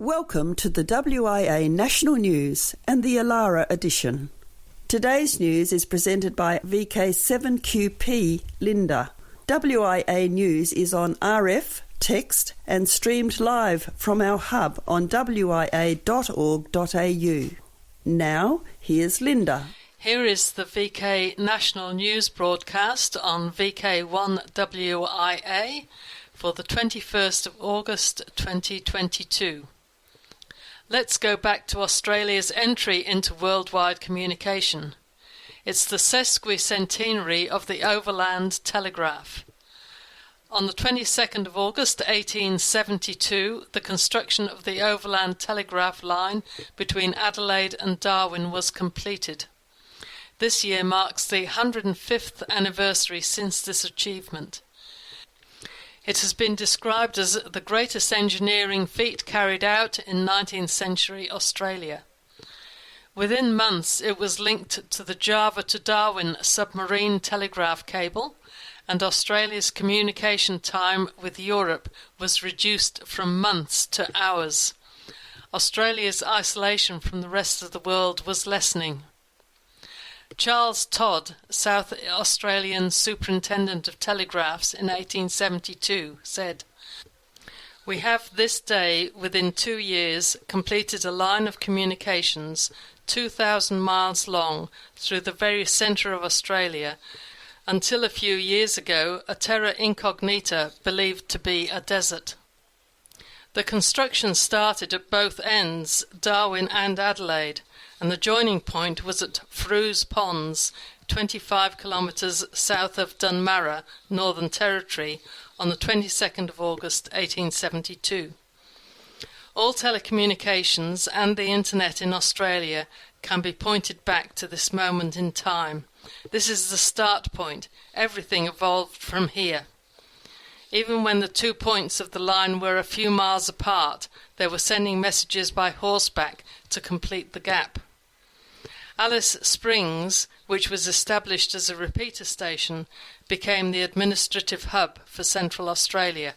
Welcome to the WIA National News and the Alara edition. Today's news is presented by VK1WIA Linda. WIA News is on RF, text and streamed live from our hub on wia.org.au. Now, here's Linda. Here is the VK National News broadcast on VK1WIA for the 21st of August 2022. Let's go back to Australia's entry into worldwide communication. It's the sesquicentenary of the Overland Telegraph. On the 22nd of August 1872, the construction of the Overland Telegraph line between Adelaide and Darwin was completed. This year marks the 105th anniversary since this achievement. It has been described as the greatest engineering feat carried out in 19th century Australia. Within months it was linked to the Java to Darwin submarine telegraph cable, and Australia's communication time with Europe was reduced from months to hours. Australia's isolation from the rest of the world was lessening. Charles Todd, South Australian Superintendent of Telegraphs in 1872, said, "We have this day, within 2 years, completed a line of communications 2,000 miles long through the very centre of Australia, until a few years ago a terra incognita believed to be a desert." The construction started at both ends, Darwin and Adelaide, and the joining point was at Frews Ponds, 25 kilometres south of Dunmarra, Northern Territory, on the 22nd of August 1872. All telecommunications and the internet in Australia can be pointed back to this moment in time. This is the start point. Everything evolved from here. Even when the 2 points of the line were a few miles apart, they were sending messages by horseback to complete the gap. Alice Springs, which was established as a repeater station, became the administrative hub for Central Australia.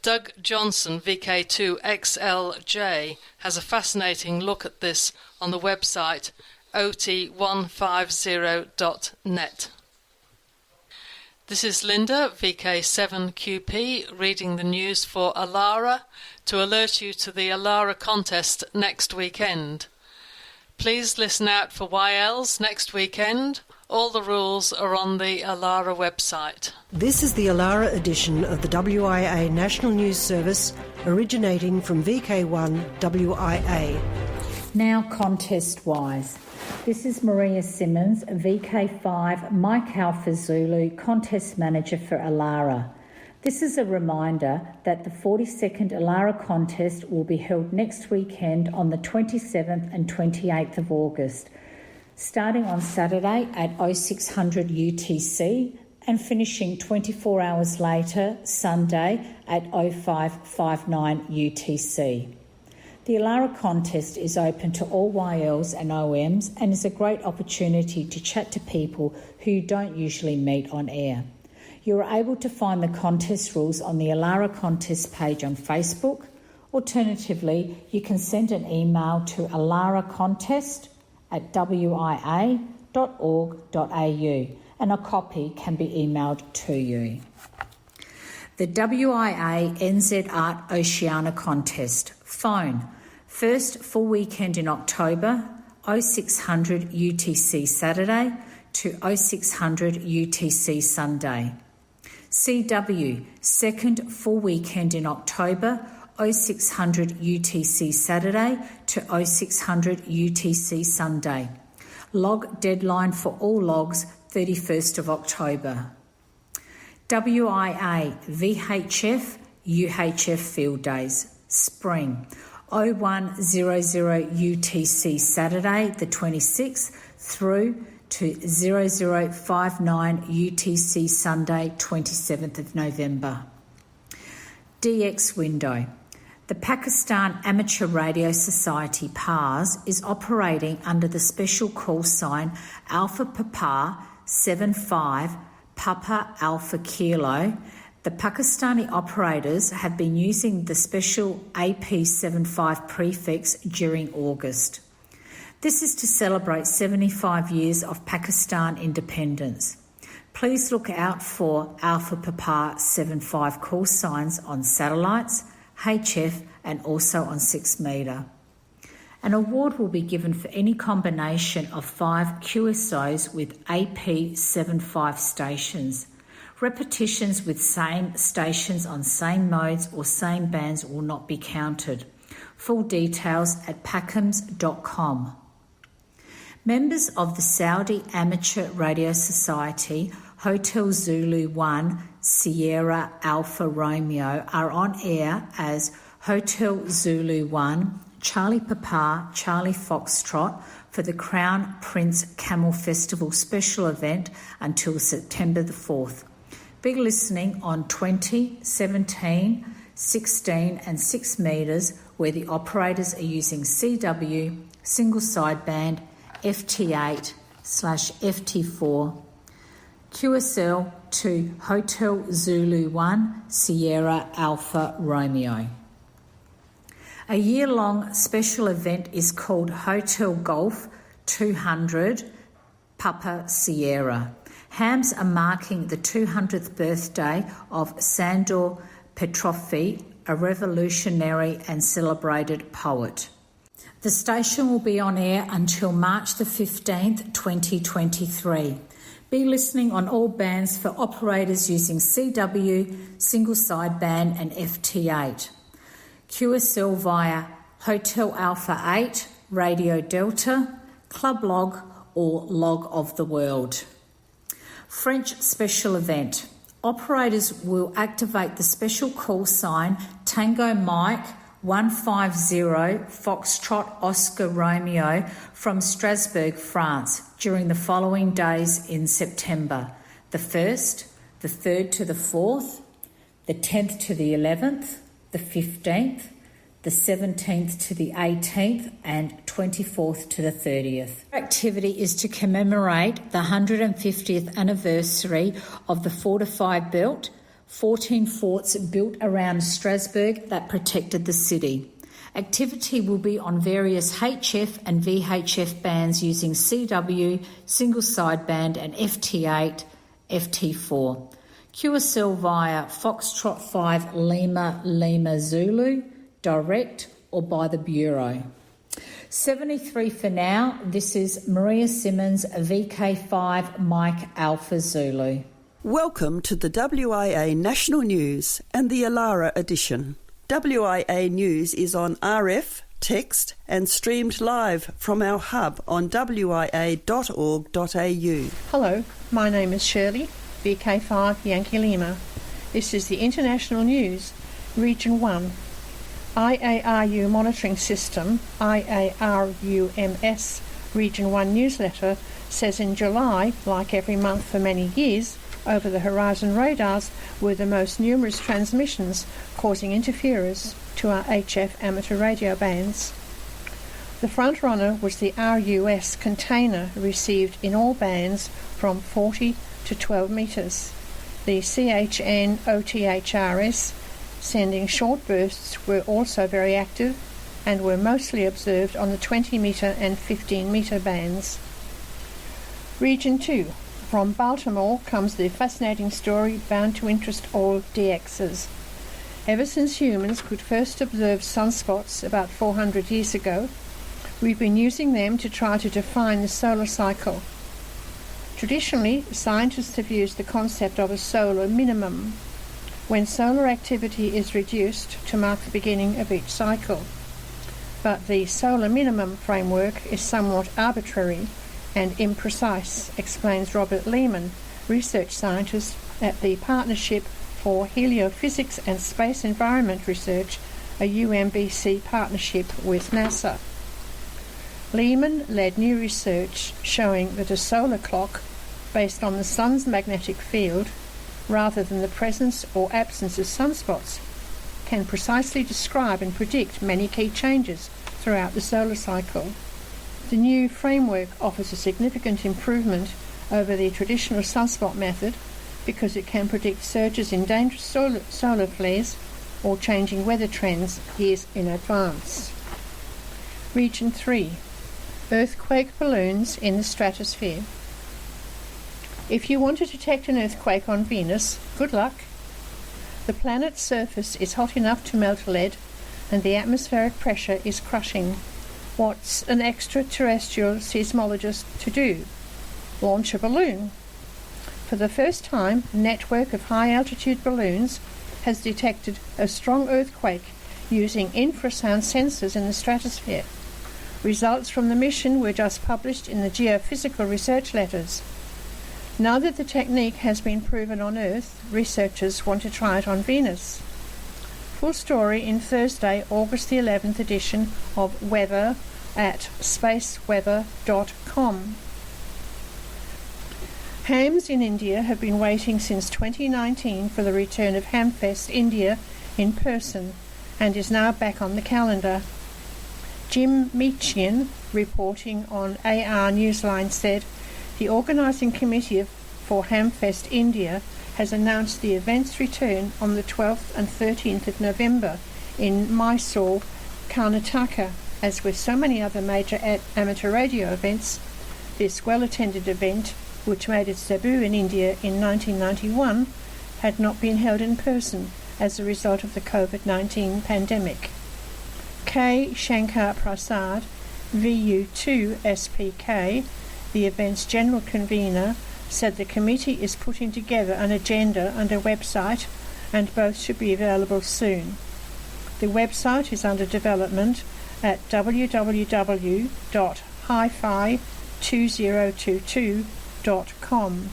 Doug Johnson, VK2XLJ, has a fascinating look at this on the website ot150.net. This is Linda, VK7QP, reading the news for Alara to alert you to the Alara Contest next weekend. Please listen out for YLs next weekend. All the rules are on the Alara website. This is the Alara edition of the WIA National News Service, originating from VK1WIA. Now contest-wise. This is Maria Simmons, VK5 Mike Alpha Zulu Contest Manager for Alara. This is a reminder that the 42nd Alara Contest will be held next weekend on the 27th and 28th of August, starting on Saturday at 0600 UTC and finishing 24 hours later, Sunday at 0559 UTC. The Alara Contest is open to all YLs and OMs and is a great opportunity to chat to people who you don't usually meet on air. You are able to find the contest rules on the Alara Contest page on Facebook. Alternatively, you can send an email to alaracontest@wia.org.au and a copy can be emailed to you. The WIA NZ Art Oceania Contest. Phone. First full weekend in October, 0600 UTC Saturday to 0600 UTC Sunday. CW. Second full weekend in October, 0600 UTC Saturday to 0600 UTC Sunday. Log deadline for all logs 31st of October. WIA VHF UHF Field Days. Spring. 0100 UTC Saturday the 26th through to 0059 UTC Sunday 27th of November. DX window. The Pakistan Amateur Radio Society PARS is operating under the special call sign Alpha Papa 75 Papa Alpha Kilo. The Pakistani operators have been using the special AP75 prefix during August. This is to celebrate 75 years of Pakistan independence. Please look out for Alpha Papa 75 call signs on satellites, HF and also on 6 metre. An award will be given for any combination of 5 QSOs with AP75 stations. Repetitions with same stations on same modes or same bands will not be counted. Full details at packhams.com. Members of the Saudi Amateur Radio Society, Hotel Zulu 1, Sierra Alpha Romeo are on air as Hotel Zulu 1, Charlie Papa, Charlie Foxtrot for the Crown Prince Camel Festival special event until September the 4th. Be listening on 20, 17, 16 and 6 metres where the operators are using CW, single sideband, FT8/FT4, QSL to Hotel Zulu 1, Sierra Alpha Romeo. A year-long special event is called Hotel Golf 200 Papa Sierra. Hams are marking the 200th birthday of Sandor Petrofi, a revolutionary and celebrated poet. The station will be on air until March the 15th, 2023. Be listening on all bands for operators using CW, single sideband and FT8. QSL via Hotel Alpha 8, Radio Delta, Club Log or Log of the World. French special event. Operators will activate the special call sign Tango Mike 150 Foxtrot Oscar Romeo from Strasbourg, France during the following days in September: the 1st, the 3rd to the 4th, the 10th to the 11th, the 15th, the 17th to the 18th and 24th to the 30th. Activity is to commemorate the 150th anniversary of the fortified belt, 14 forts built around Strasbourg that protected the city. Activity will be on various HF and VHF bands using CW, single sideband and FT8, FT4. QSL via Foxtrot 5 Lima Lima Zulu, direct or by the Bureau. 73 for now. This is Maria Simmons, VK5 Mike Alpha Zulu. Welcome to the WIA National News and the Alara edition. WIA News is on RF, text and streamed live from our hub on wia.org.au. Hello, my name is Shirley, VK5 Yankee Lima. This is the International News, Region 1. IARU Monitoring System, IARUMS, Region 1 newsletter says in July, like every month for many years, over-the-horizon radars were the most numerous transmissions, causing interference to our HF amateur radio bands. The front-runner was the RUS container received in all bands from 40 to 12 metres. The CHN OTHRS, sending short bursts, were also very active and were mostly observed on the 20-metre and 15-metre bands. Region 2. From Baltimore comes the fascinating story bound to interest all DXs. Ever since humans could first observe sunspots about 400 years ago, we've been using them to try to define the solar cycle. Traditionally, scientists have used the concept of a solar minimum, when solar activity is reduced to mark the beginning of each cycle. But the solar minimum framework is somewhat arbitrary and imprecise, explains Robert Lehman, research scientist at the Partnership for Heliophysics and Space Environment Research, a UMBC partnership with NASA. Lehman led new research showing that a solar clock, based on the sun's magnetic field, rather than the presence or absence of sunspots, can precisely describe and predict many key changes throughout the solar cycle. The new framework offers a significant improvement over the traditional sunspot method because it can predict surges in dangerous solar flares or changing weather trends years in advance. Region 3. Earthquake balloons in the stratosphere. If you want to detect an earthquake on Venus, good luck. The planet's surface is hot enough to melt lead, and the atmospheric pressure is crushing. What's an extraterrestrial seismologist to do? Launch a balloon. For the first time, a network of high-altitude balloons has detected a strong earthquake using infrasound sensors in the stratosphere. Results from the mission were just published in the Geophysical Research Letters. Now that the technique has been proven on Earth, researchers want to try it on Venus. Full story in Thursday, August the 11th edition of Weather at spaceweather.com. Hams in India have been waiting since 2019 for the return of Hamfest India in person and is now back on the calendar. Jim Meachian, reporting on AR Newsline, said the organising committee for Hamfest India has announced the event's return on the 12th and 13th of November in Mysore, Karnataka. As with so many other major amateur radio events, this well-attended event, which made its debut in India in 1991, had not been held in person as a result of the COVID-19 pandemic. K. Shankar Prasad, VU2 SPK, the event's general convener, said the committee is putting together an agenda and a website, and both should be available soon. The website is under development at www.hi-fi2022.com.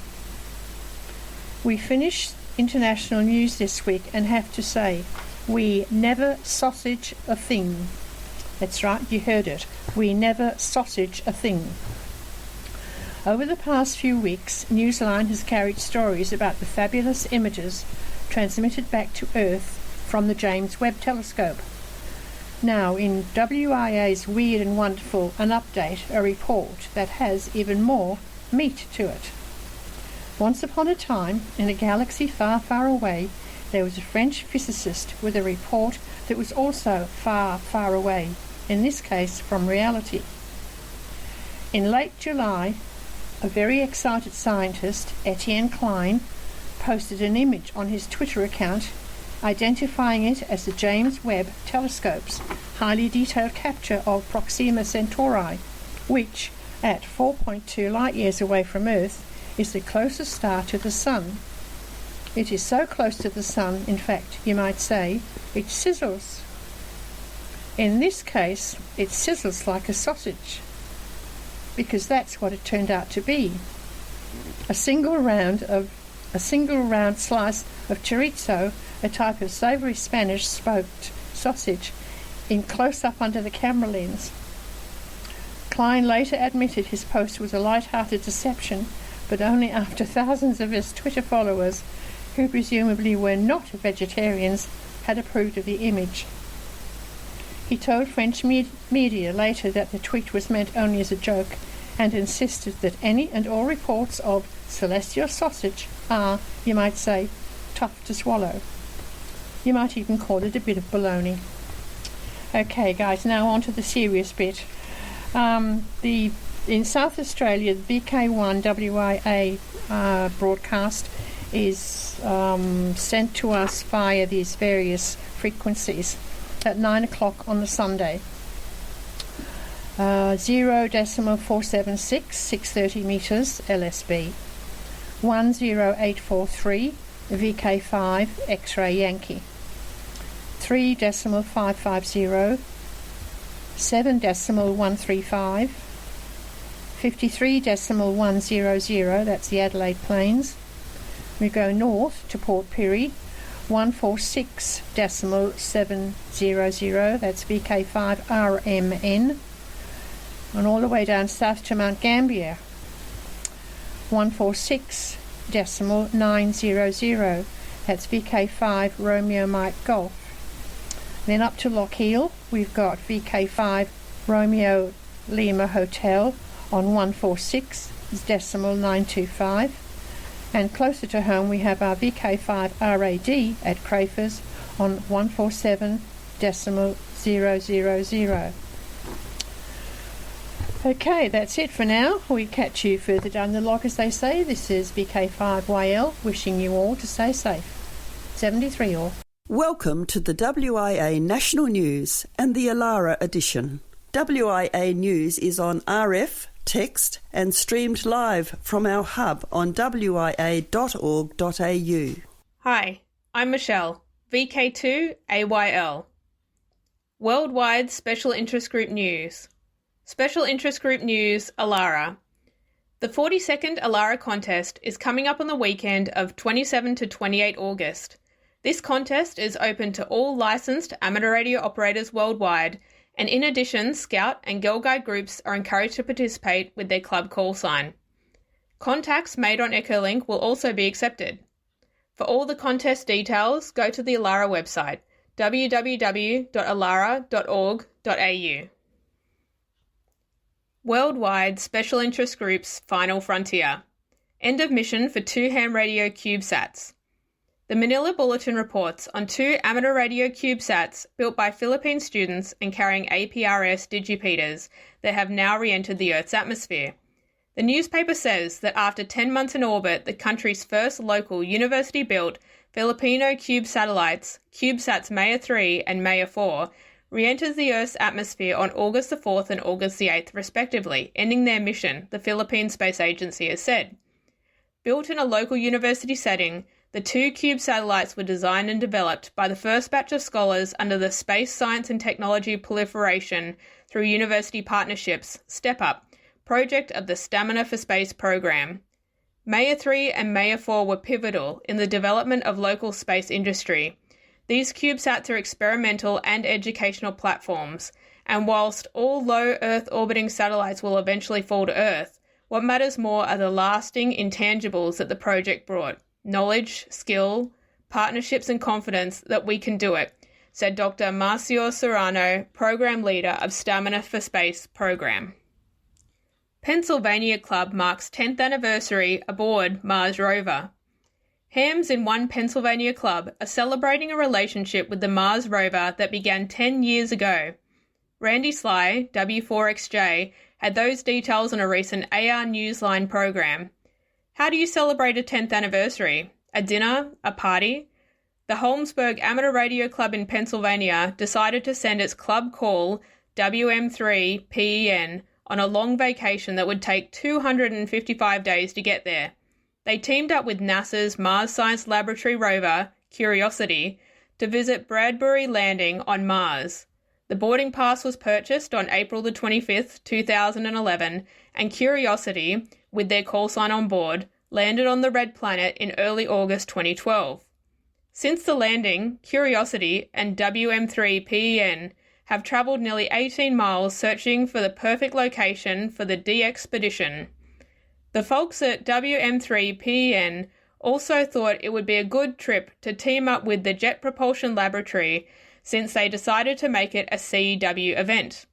We finished international news this week and have to say, we never sausage a thing. That's right, you heard it. We never sausage a thing. Over the past few weeks, Newsline has carried stories about the fabulous images transmitted back to Earth from the James Webb Telescope. Now, in WIA's Weird and Wonderful, an update, a report that has even more meat to it. Once upon a time, in a galaxy far, far away, there was a French physicist with a report that was also far, far away, in this case from reality. In late July, a very excited scientist, Etienne Klein, posted an image on his Twitter account identifying it as the James Webb Telescope's highly detailed capture of Proxima Centauri, which, at 4.2 light-years away from Earth, is the closest star to the Sun. It is so close to the Sun, in fact, you might say, it sizzles. In this case, it sizzles like a sausage, because that's what it turned out to be. A single round slice of chorizo, a type of savoury Spanish smoked sausage, in close-up under the camera lens. Klein later admitted his post was a light-hearted deception, but only after thousands of his Twitter followers, who presumably were not vegetarians, had approved of the image. He told French media later that the tweet was meant only as a joke, and insisted that any and all reports of celestial sausage are, you might say, tough to swallow. You might even call it a bit of baloney. Okay, guys, now on to the serious bit. In South Australia, the VK1WIA broadcast is sent to us via these various frequencies at 9 o'clock on the Sunday. 0.476, 630 metres LSB. 10843, VK5 X-ray Yankee. 3.550, 7.135, 53.100, that's the Adelaide Plains. We go north to Port Pirie, 146.700, that's VK5 RMN. And all the way down south to Mount Gambier, 146.900, that's VK5 Romeo Mike Golf. Then up to Lochiel, we've got VK5 Romeo Lima Hotel on 146.925. And closer to home we have our VK5RAD at Crafers on 147.000. Okay, that's it for now. We catch you further down the log, as they say. This is VK1WIA wishing you all to stay safe. 73 all. Welcome to the WIA National News and the Alara edition. WIA News is on RF, text and streamed live from our hub on wia.org.au. Hi, I'm Michelle, VK2AYL. Worldwide Special Interest Group News. Special Interest Group News, Alara. The 42nd Alara Contest is coming up on the weekend of 27 to 28 August. This contest is open to all licensed amateur radio operators worldwide, and in addition, Scout and Girl Guide groups are encouraged to participate with their club call sign. Contacts made on Echolink will also be accepted. For all the contest details, go to the Alara website, www.alara.org.au. Worldwide Special Interest Group's Final Frontier. End of mission for 2 ham radio CubeSats. The Manila Bulletin reports on 2 amateur radio CubeSats built by Philippine students and carrying APRS digipeaters that have now re-entered the Earth's atmosphere. The newspaper says that after 10 months in orbit, the country's first local university-built Filipino cube satellites, CubeSats Maya 3 and Maya 4, re-enters the Earth's atmosphere on August the 4th and August the 8th respectively, ending their mission, the Philippine Space Agency has said. Built in a local university setting, the 2 cube satellites were designed and developed by the first batch of scholars under the Space Science and Technology Proliferation through University Partnerships, STEP UP, project of the Stamina for Space program. Maya 3 and Maya 4 were pivotal in the development of local space industry. These CubeSats are experimental and educational platforms, and whilst all low Earth orbiting satellites will eventually fall to Earth, what matters more are the lasting intangibles that the project brought. Knowledge, skill, partnerships and confidence that we can do it, said Dr. Marcio Serrano, Program Leader of Stamina for Space Program. Pennsylvania Club marks 10th anniversary aboard Mars Rover. Hams in One Pennsylvania Club are celebrating a relationship with the Mars rover that began 10 years ago. Randy Sly, W4XJ, had those details on a recent AR Newsline program. How do you celebrate a 10th anniversary? A dinner? A party? The Holmesburg Amateur Radio Club in Pennsylvania decided to send its club call, WM3PEN, on a long vacation that would take 255 days to get there. They teamed up with NASA's Mars Science Laboratory rover, Curiosity, to visit Bradbury Landing on Mars. The boarding pass was purchased on April the 25th, 2011, and Curiosity, with their call sign on board, landed on the Red Planet in early August 2012. Since the landing, Curiosity and WM3PEN have travelled nearly 18 miles searching for the perfect location for the D-expedition. The folks at WM3PEN also thought it would be a good trip to team up with the Jet Propulsion Laboratory since they decided to make it a CW event.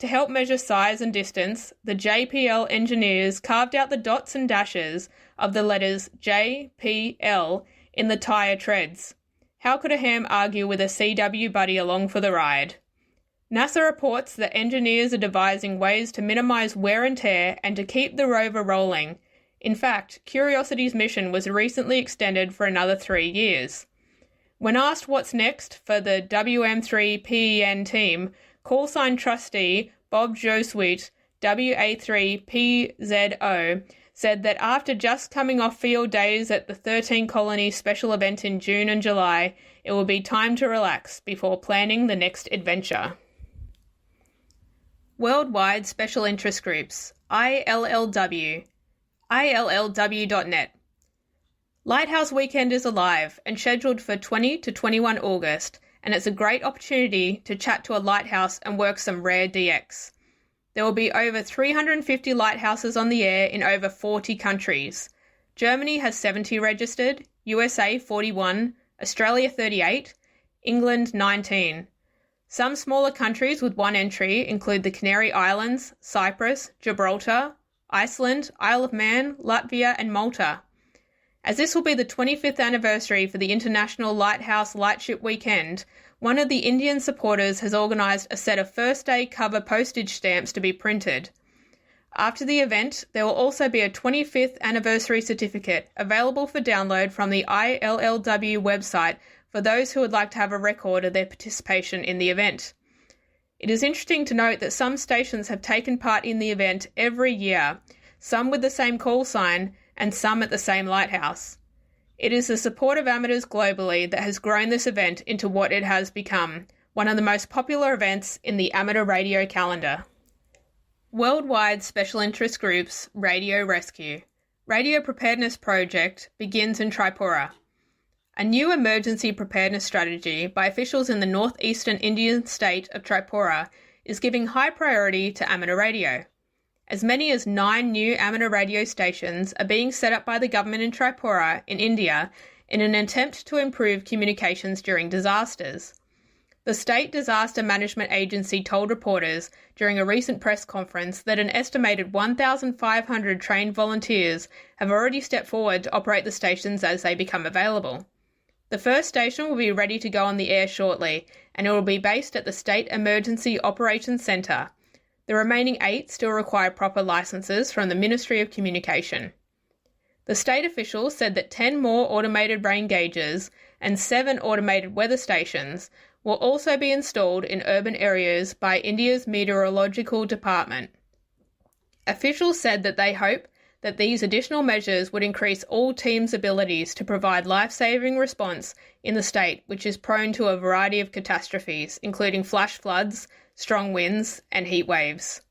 To help measure size and distance, the JPL engineers carved out the dots and dashes of the letters JPL in the tyre treads. How could a ham argue with a CW buddy along for the ride? NASA reports that engineers are devising ways to minimise wear and tear and to keep the rover rolling. In fact, Curiosity's mission was recently extended for another 3 years. When asked what's next for the WM3PEN team, callsign trustee Bob Josweet, WA3PZO, said that after just coming off field days at the 13 Colony special event in June and July, it will be time to relax before planning the next adventure. Worldwide Special Interest Groups, ILLW, ILLW.net. Lighthouse Weekend is alive and scheduled for 20 to 21 August, and it's a great opportunity to chat to a lighthouse and work some rare DX. There will be over 350 lighthouses on the air in over 40 countries. Germany has 70 registered, USA 41, Australia 38, England 19. Some smaller countries with one entry include the Canary Islands, Cyprus, Gibraltar, Iceland, Isle of Man, Latvia and Malta. As this will be the 25th anniversary for the International Lighthouse Lightship Weekend, one of the Indian supporters has organised a set of first-day cover postage stamps to be printed. After the event, there will also be a 25th anniversary certificate available for download from the ILLW website for those who would like to have a record of their participation in the event. It is interesting to note that some stations have taken part in the event every year, some with the same call sign and some at the same lighthouse. It is the support of amateurs globally that has grown this event into what it has become, one of the most popular events in the amateur radio calendar. Worldwide Special Interest Groups Radio Rescue. Radio Preparedness Project begins in Tripura. A new emergency preparedness strategy by officials in the northeastern Indian state of Tripura is giving high priority to amateur radio. As many as 9 new amateur radio stations are being set up by the government in Tripura in India in an attempt to improve communications during disasters. The State Disaster Management Agency told reporters during a recent press conference that an estimated 1,500 trained volunteers have already stepped forward to operate the stations as they become available. The first station will be ready to go on the air shortly, and it will be based at the State Emergency Operations Centre. The remaining 8 still require proper licences from the Ministry of Communication. The state officials said that 10 more automated rain gauges and 7 automated weather stations will also be installed in urban areas by India's Meteorological Department. Officials said that they hope that these additional measures would increase all teams' abilities to provide life-saving response in the state, which is prone to a variety of catastrophes, including flash floods, strong winds, and heat waves.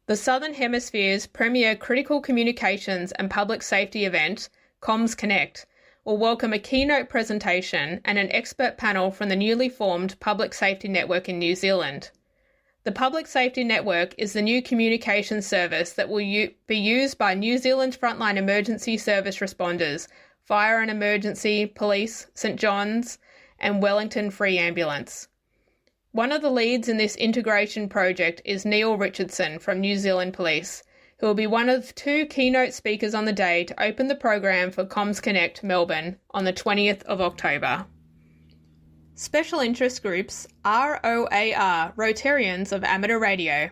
The Southern Hemisphere's premier critical communications and public safety event, Comms Connect, will welcome a keynote presentation and an expert panel from the newly formed Public Safety Network in New Zealand. The Public Safety Network is the new communications service that will be used by New Zealand's frontline emergency service responders, Fire and Emergency, Police, St John's and Wellington Free Ambulance. One of the leads in this integration project is Neil Richardson from New Zealand Police, who will be one of 2 keynote speakers on the day to open the program for Comms Connect Melbourne on the 20th of October. Special Interest Groups ROAR, Rotarians of Amateur Radio.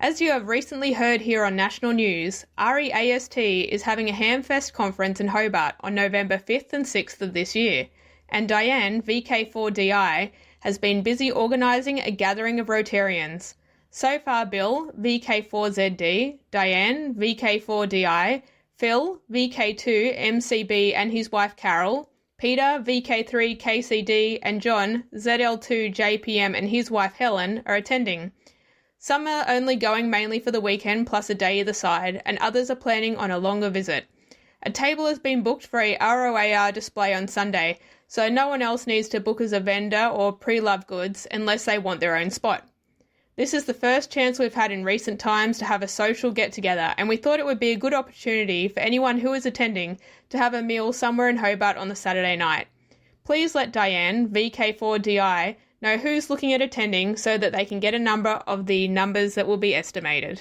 As you have recently heard here on National News, REAST is having a Hamfest conference in Hobart on November 5th and 6th of this year, and Diane, VK1WIA, has been busy organising a gathering of Rotarians. So far, Bill, VK4ZD, Diane, VK4DI, Phil, VK2MCB and his wife Carol, Peter, VK3KCD, and John, ZL2JPM and his wife Helen are attending. Some are only going mainly for the weekend plus a day either side, and others are planning on a longer visit. A table has been booked for a ROAR display on Sunday, so no one else needs to book as a vendor or pre-loved goods unless they want their own spot. This is the first chance we've had in recent times to have a social get-together, and we thought it would be a good opportunity for anyone who is attending to have a meal somewhere in Hobart on the Saturday night. Please let Diane, VK4DI, know who's looking at attending so that they can get a number of the numbers that will be estimated.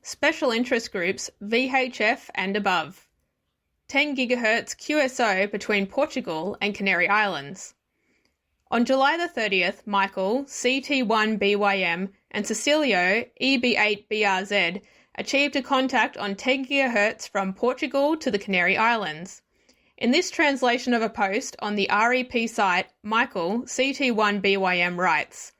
Special Interest Groups VHF and above. 10 Gigahertz QSO between Portugal and Canary Islands. On July the 30th, Michael, CT1BYM, and Cecilio, EB8BRZ, achieved a contact on 10 GHz from Portugal to the Canary Islands. In this translation of a post on the REP site, Michael, CT1BYM, writes,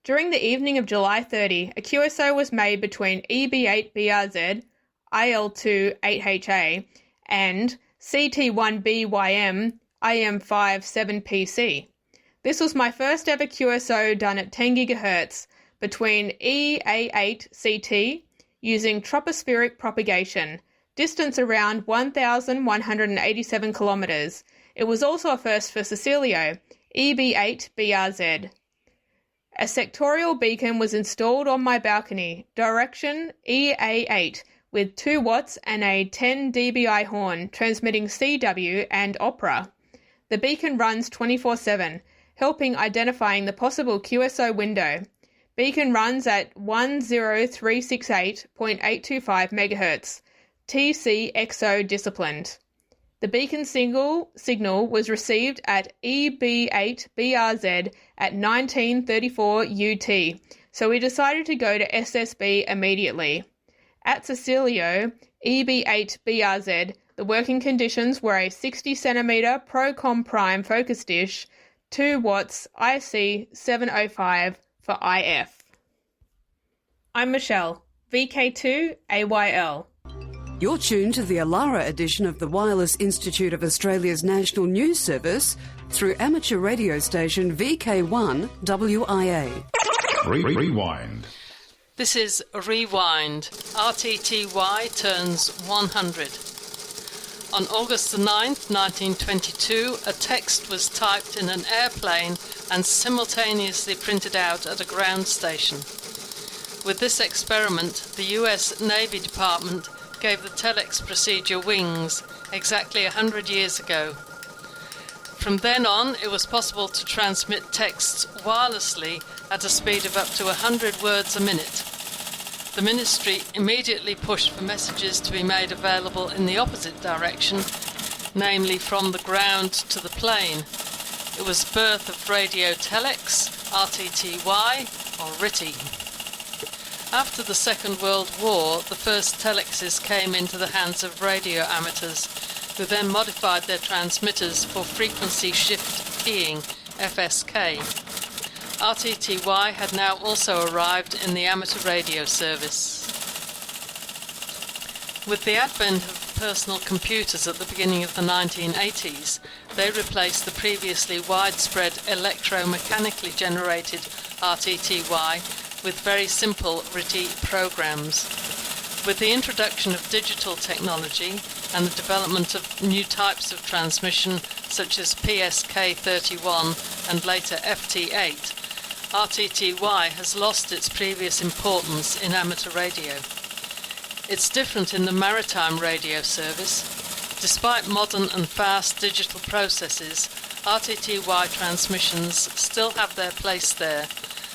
"During the evening of July 30, a QSO was made between EB8BRZ, IL2-8HA, and CT1BYM, IM57PC. This was my first ever QSO done at 10 GHz between EA8CT using tropospheric propagation, distance around 1,187 kilometres. It was also a first for Cecilio, EB8BRZ. A sectorial beacon was installed on my balcony, direction EA8, with 2 watts and a 10 dBi horn transmitting CW and opera. The beacon runs 24/7, helping identifying the possible QSO window. Beacon runs at 10368.825 MHz, TCXO disciplined. The beacon signal was received at EB8BRZ at 1934 UT, so we decided to go to SSB immediately. At Cecilio, EB8BRZ, the working conditions were a 60cm Procom Prime focus dish, 2 watts IC 705 for IF. I'm Michelle, VK2AYL. You're tuned to the Alara edition of the Wireless Institute of Australia's National News Service through amateur radio station VK1WIA. Rewind. This is Rewind. RTTY turns 100. On August the 9th, 1922, a text was typed in an airplane and simultaneously printed out at a ground station. With this experiment, the US Navy Department gave the telex procedure wings exactly 100 years ago. From then on, it was possible to transmit texts wirelessly at a speed of up to 100 words a minute. The ministry immediately pushed for messages to be made available in the opposite direction, namely from the ground to the plane. It was the birth of radio telex, RTTY, or RTTY. After the Second World War, the first telexes came into the hands of radio amateurs, who then modified their transmitters for frequency shift keying, FSK. RTTY had now also arrived in the amateur radio service. With the advent of personal computers at the beginning of the 1980s, they replaced the previously widespread electromechanically generated RTTY with very simple RTTY programs. With the introduction of digital technology and the development of new types of transmission such as PSK31 and later FT8, RTTY has lost its previous importance in amateur radio. It's different in the maritime radio service. Despite modern and fast digital processes, RTTY transmissions still have their place there,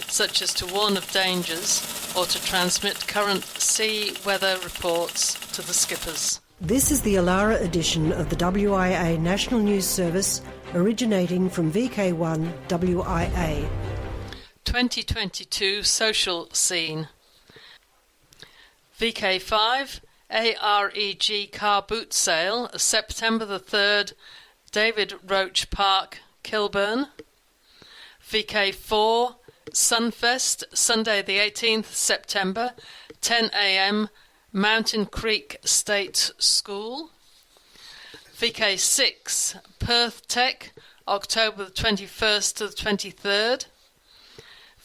such as to warn of dangers or to transmit current sea weather reports to the skippers. This is the Alara edition of the WIA National News Service, originating from VK1WIA. 2022 social scene. VK5 AREG car boot sale, September the 3rd, David Roach Park, Kilburn. VK4 Sunfest, Sunday the 18th September, 10 a.m, Mountain Creek State School. VK6 Perth Tech, October the 21st to the 23rd.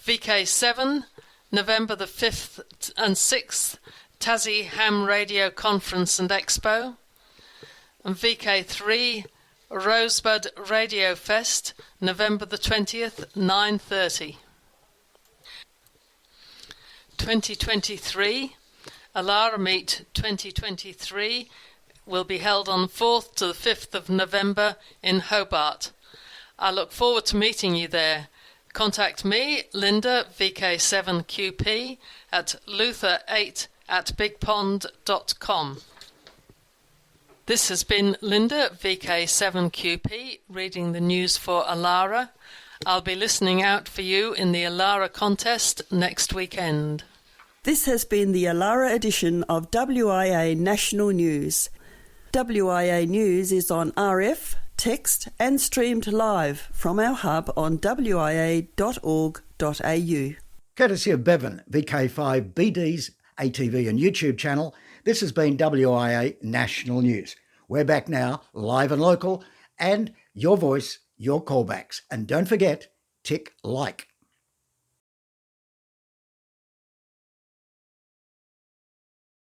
VK7 November the 5th and 6th, Tassie Ham Radio Conference and Expo. And VK3 Rosebud Radio Fest, November the 20th, 9:30. 2023 Alara Meet 2023 will be held on 4th to the 5th of November in Hobart. I look forward to meeting you there. Contact me, Linda, VK7QP, at luther8@bigpond.com. This has been Linda, VK7QP, reading the news for Alara. I'll be listening out for you in the Alara Contest next weekend. This has been the Alara edition of WIA National News. WIA News is on RF, text and streamed live from our hub on wia.org.au. Courtesy of Bevan, VK5 BD's ATV and YouTube channel, this has been WIA National News. We're back now, live and local, and your voice, your callbacks. And don't forget, tick like.